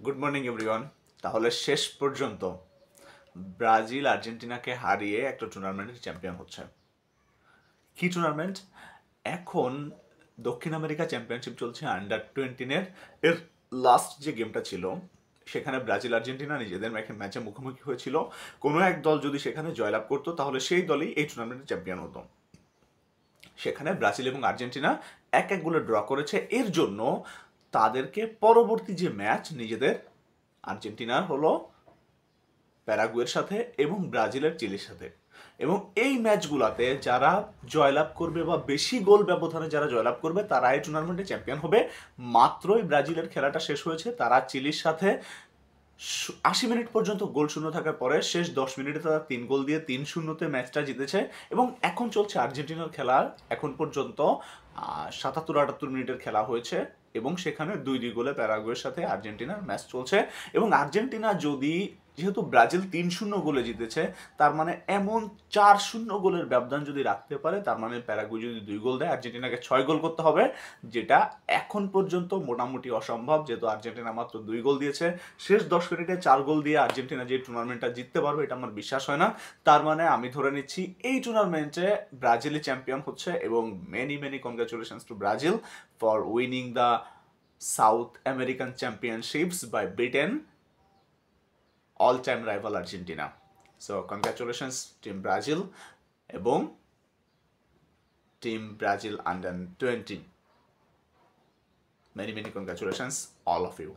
Good morning everyone. তাহলে শেষ পর্যন্ত ব্রাজিল আর্জেন্টিনাকে হারিয়ে একটা টুর্নামেন্টের চ্যাম্পিয়ন হচ্ছে। কি টুর্নামেন্ট? এখন দক্ষিণ আমেরিকা চ্যাম্পিয়নশিপ চলছে আন্ডার 20 এর লাস্ট যে গেমটা ছিল সেখানে ব্রাজিল আর্জেন্টিনা নিজেদের ম্যাচে মুখোমুখি হয়েছিল। কোনো এক দল যদি সেখানে জয়লাভ করতো তাহলে সেই দলই এই টুর্নামেন্টের চ্যাম্পিয়ন হতো। সেখানে ব্রাজিল এবং আর্জেন্টিনা এক এক গোলে ড্র করেছে। এর জন্য তাদেরকে পরবর্তী যে ম্যাচ নিজেদের আর্জেন্টিনার হলো প্যারাগুয়ের সাথে এবং ব্রাজিলের চিলির সাথে। এবং এই ম্যাচগুলোতে যারা জয়লাভ করবে বা বেশি গোল ব্যবধানে যারা জয়লাভ করবে তারা এই টুর্নামেন্টে চ্যাম্পিয়ন হবে। মাত্রই ব্রাজিলের খেলাটা শেষ হয়েছে, তারা চিলির সাথে 80 মিনিট পর্যন্ত গোল শূন্য থাকার পরে শেষ 10 মিনিটে তারা 3 গোল দিয়ে 3-0 ম্যাচটা জিতেছে। এবং এখন চলছে আর্জেন্টিনার খেলা। এখন পর্যন্ত 77-78 মিনিটের খেলা হয়েছে এবং সেখানে 2-2 গোলে প্যারাগুয়ের সাথে আর্জেন্টিনার ম্যাচ চলছে। এবং আর্জেন্টিনা যদি, যেহেতু ব্রাজিল 3-0 গোলে জিতেছে, তার মানে এমন 4-0 গোলের ব্যবধান যদি রাখতে পারে, তার মানে প্যারাগুয়ে যদি 2 গোল দেয় আর্জেন্টিনাকে 6 গোল করতে হবে, যেটা এখন পর্যন্ত মোটামুটি অসম্ভব, যেহেতু আর্জেন্টিনা মাত্র 2 গোল দিয়েছে। শেষ 10 মিনিটে 4 গোল দিয়ে আর্জেন্টিনা যে টুর্নামেন্টটা জিততে পারবে এটা আমার বিশ্বাস হয় না। তার মানে আমি ধরে নিচ্ছি এই টুর্নামেন্টে ব্রাজিলই চ্যাম্পিয়ন হচ্ছে। এবং many many congratulations to Brazil for winning the South American championships by beaten all-time rival Argentina. So congratulations Team Brazil এবং Team Brazil under 20. Many congratulations all of you.